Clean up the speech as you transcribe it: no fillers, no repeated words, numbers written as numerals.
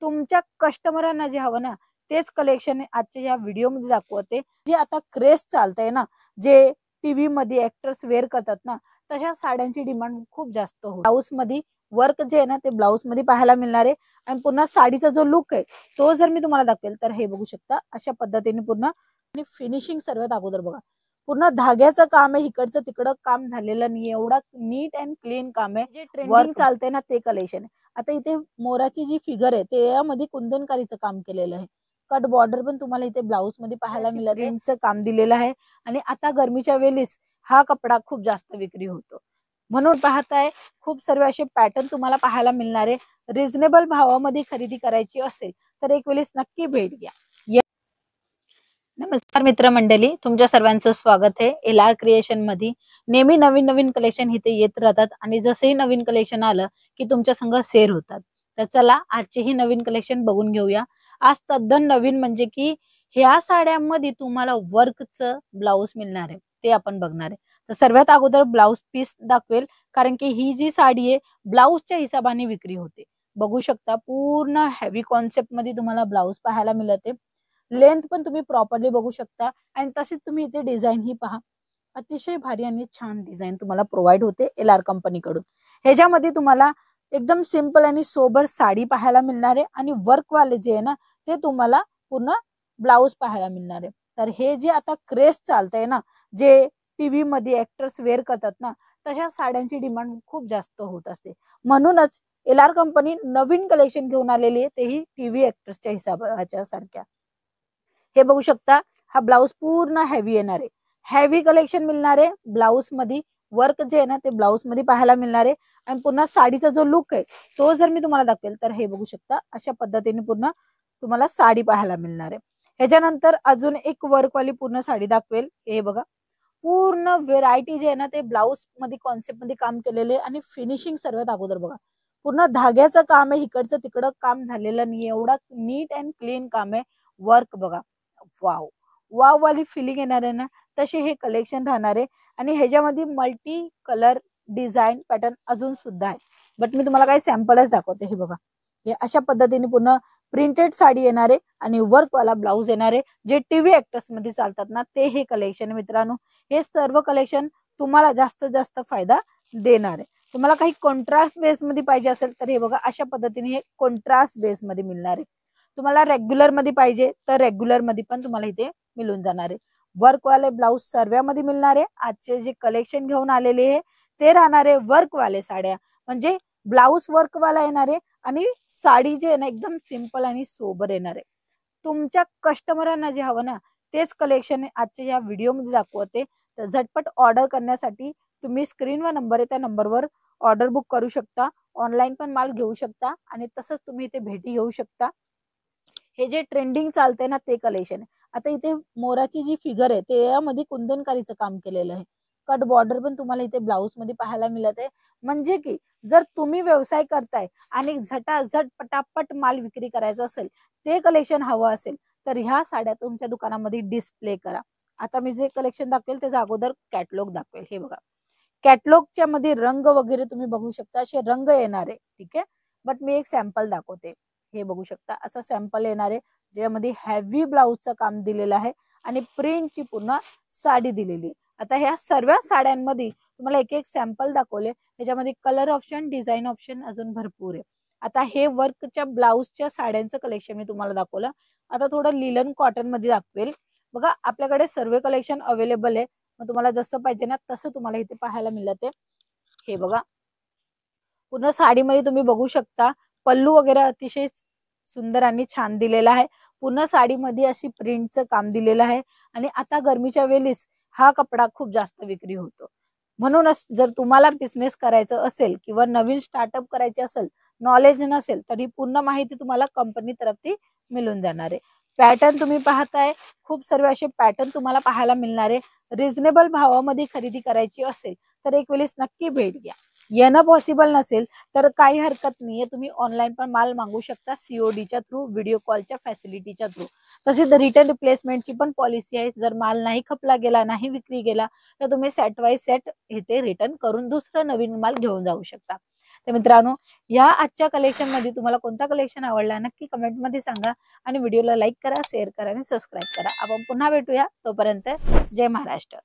तुमच्या कस्टमरांना जे हवं ना तेच कलेक्शन आजच्या या व्हिडिओमध्ये दाखवते। जे आता क्रेज चालतंय ना, जे टीव्ही मध्ये ऍक्टर्स वेअर करतात ना, तशा साड्यांची डिमांड खूप जास्त होती। ब्लाउज मध्ये वर्क जे आहे ना ते ब्लाउज मध्ये पाहायला मिळणार आहे आणि पुन्हा साडीचा जो लुक आहे तो जर मी तुम्हाला दाखवेल तर हे बघू शकता अशा पद्धतीने पूर्ण आणि फिनिशिंग सर्वात अगोदर बघा, पूर्ण धाग्याचं काम आहे, इकडचं तिकडं काम झालेलं नाही, एवढा नीट अँड क्लीन काम आहे। जे ट्रेंडिंग चालतंय ना ते कलेक्शन आहे। आता इथे मोराची जी फिगर आहे त्यामध्ये कुंदनकारीचं काम केलेलं आहे। कट बॉर्डर पण तुम्हाला इथे ब्लाउज मध्ये पाहायला मिळत, प्रिंटचं काम दिलेलं आहे आणि आता गरमीच्या वेळेस हा कपडा खूप जास्त विक्री होतो। म्हणून पाहताय खूप सर्व असे पॅटर्न तुम्हाला पाहायला मिळणार आहे। रिझनेबल भावामध्ये खरेदी करायची असेल तर एक वेळेस नक्की भेट घ्या। नमस्कार मित्रमंडळी, तुमच्या सर्वांचं स्वागत आहे एलआर क्रिएशन मध्ये। नेहमी नवीन नवीन कलेक्शन इथे येत राहतात आणि जसंही नवीन कलेक्शन आलं की तुमच्या संग शेअर होतात। तर चला आजची ही नवीन कलेक्शन बघून घेऊया। आज तद्दन नवीन म्हणजे की ह्या साड्यांमध्ये तुम्हाला वर्कचं ब्लाउज मिळणार आहे ते आपण बघणार आहे। तर सर्वात अगोदर ब्लाउज पीस दाखवेल, कारण की ही जी साडी आहे ब्लाउजच्या हिशोबाने विक्री होते। बघू शकता पूर्ण हेवी कॉन्सेप्ट मध्ये तुम्हाला ब्लाउज पाहायला मिळते। लेंथ पण तुम्ही प्रॉपरली बघू शकता आणि तशीच तुम्ही इथे डिझाईन ही पहा, अतिशय भारी आणि छान डिझाईन तुम्हाला प्रोव्हाइड होते एलआर कंपनीकडून। ह्याच्यामध्ये तुम्हाला एकदम सिंपल आणि सोबर साडी पाहायला मिळणार आहे आणि वर्क वाले जे आहे ना ते तुम्हाला पूर्ण ब्लाउज पाहायला मिळणार आहे। तर हे जे आता क्रेज चालतंय ना, जे टीव्ही मध्ये ऍक्टर्स वेअर करतात ना, तशा साड्यांची डिमांड खूप जास्त होत असते। म्हणूनच एलआर कंपनी नवीन कलेक्शन घेऊन आलेली आहे, तेही टीव्ही ऍक्टर्सच्या हिसाबाच्या सारख्या। हे बघू शकता हा ब्लाउज पूर्ण हेवी येणार आहे, हेवी कलेक्शन मिळणार आहे। ब्लाउज मध्ये वर्क जे आहे ना ते ब्लाउज मध्ये पाहायला मिळणार आहे आणि पुन्हा साडीचा जो लुक आहे तो जर मी तुम्हाला दाखवेल तर हे बघू शकता अशा पद्धतीने पूर्ण तुम्हाला साडी पाहायला मिळणार आहे। ह्याच्यानंतर अजून एक वर्क वाली पूर्ण साडी दाखवेल। हे बघा पूर्ण व्हेरायटी जे आहे ना ते ब्लाउज मध्ये कॉन्सेप्ट मध्ये काम केलेले आणि फिनिशिंग सर्वात अगोदर बघा, पूर्ण धाग्याचं काम आहे, इकडचं तिकडं काम झालेलं नाही, एवढा नीट अँड क्लीन काम आहे। वर्क बघा, वाव वाव वाली फिलिंग येणार आहे ना, तसे हे कलेक्शन राहणार आहे आणि ह्याच्यामध्ये मल्टी कलर डिझाईन पॅटर्न अजून सुद्धा आहे। बट मी तुम्हाला काही सॅम्पलच दाखवते। हे बघा हे अशा पद्धतीने पूर्ण प्रिंटेड साडी येणार आहे आणि वर्क वाला ब्लाउज येणार आहे। जे टीव्ही ऍक्टर्स मध्ये चालतात ना ते हे कलेक्शन मित्रांनो, हे सर्व कलेक्शन तुम्हाला जास्त जास्त फायदा देणार आहे। तुम्हाला काही कॉन्ट्रास्ट बेस मध्ये पाहिजे असेल तर हे बघा अशा पद्धतीने हे कॉन्ट्रास्ट बेस मध्ये मिळणार आहे। तुम्हाला रेग्युलर मध्ये पाहिजे तर रेग्युलर मध्ये पण तुम्हाला इथे मिळून जाणार आहे। वर्क वाले ब्लाउज सर्व्यामध्ये मिळणार आहे। आजचे जे कलेक्शन घेऊन आलेले आहे ते राहणार आहे वर्क वाले साड्या, म्हणजे ब्लाउज वर्क वाला येणार आहे आणि साडी जे आहे ना एकदम सिंपल आणि सोबर येणार आहे। तुमच्या कस्टमरांना जे हवं ना तेच कलेक्शन आजच्या या व्हिडिओमध्ये दाखवते। तर झटपट ऑर्डर करण्यासाठी तुम्ही स्क्रीनवर नंबर आहे त्या नंबरवर ऑर्डर बुक करू शकता, ऑनलाईन पण माल घेऊ शकता आणि तसंच तुम्ही इथे भेटी घेऊ शकता। हे जे ट्रेंडिंग चालतंय ना ते कलेक्शन आहे। आता इथे मोराची जी फिगर आहे त्यामध्ये कुंदनकारीचं काम केलेलं आहे। कट बॉर्डर पण तुम्हाला इथे ब्लाउज मध्ये पाहायला मिळत आहे। म्हणजे की जर तुम्ही व्यवसाय करताय आणि झटाझट पटापट माल विक्री करायचा असेल, ते कलेक्शन हवं असेल तर ह्या साड्या तुमच्या दुकानामध्ये डिस्प्ले करा। आता मी जे कलेक्शन दाखवेल त्याचा अगोदर कॅटलॉग दाखवेल। हे बघा कॅटलॉगच्या मध्ये रंग वगैरे तुम्ही बघू शकता, असे रंग येणार आहे, ठीक आहे। बट मी एक सॅम्पल दाखवते। हे बघू शकता असं सॅम्पल येणार आहे ज्यामध्ये हेवी ब्लाउजचं काम दिलेलं आहे आणि प्रिंटची पूर्ण साडी दिलेली आहे। आता ह्या सर्व साड्यांमध्ये तुम्हाला एक एक सॅम्पल दाखवले, त्याच्यामध्ये कलर ऑप्शन डिझाईन ऑप्शन अजून भरपूर आहे। आता हे वर्कच्या ब्लाउजच्या साड्यांचं कलेक्शन मी तुम्हाला दाखवलं। आता थोडं लिलन कॉटन मध्ये दाखवेल। बघा आपल्याकडे सर्व कलेक्शन अवेलेबल आहे, मग तुम्हाला जसं पाहिजे ना तसं तुम्हाला इथे पाहायला मिळते। हे बघा पूर्ण साडीमध्ये तुम्ही बघू शकता पल्लू वगैरे अतिशय सुंदर आणि छान दिलेला आहे। पूर्ण साडीमध्ये अशी प्रिंटचं काम दिलेलं आहे आणि आता गरमीच्या वेळेस हा कपडा खूप जास्त विक्री होतो। म्हणूनच जर तुम्हाला बिझनेस करायचं असेल किंवा नवीन स्टार्टअप करायचे असेल, नॉलेज नसेल तरी पूर्ण माहिती तुम्हाला कंपनी तर्फे मिळून जाणार आहे। पॅटर्न तुम्ही पाहताय खूप सर्व असे पॅटर्न तुम्हाला पाहायला मिळणार आहे। रिझनेबल भावामध्ये खरेदी करायची असेल तर एक वेळेस नक्की भेट घ्या। येणं पॉसिबल नसेल तर काही हरकत नाहीये, तुम्ही ऑनलाईन पण माल मागू शकता सीओडीच्या थ्रू, व्हिडिओ कॉलच्या फॅसिलिटीच्या थ्रू। तसेच रिटर्न रिप्लेसमेंटची पण पॉलिसी आहे। जर माल नाही खपला गेला, नाही विक्री गेला तर तुम्ही सेट वाईज सेट इथे रिटर्न करून दुसरा नवीन माल घेऊन जाऊ शकता। तर मित्रांनो, या आजच्या कलेक्शन मध्ये तुम्हाला कोणता कलेक्शन आवडला नक्की कमेंट मध्ये सांगा आणि व्हिडिओला लाईक करा, शेअर करा आणि सबस्क्राईब करा. आपण पुन्हा भेटूया. तोपर्यंत जय महाराष्ट्र.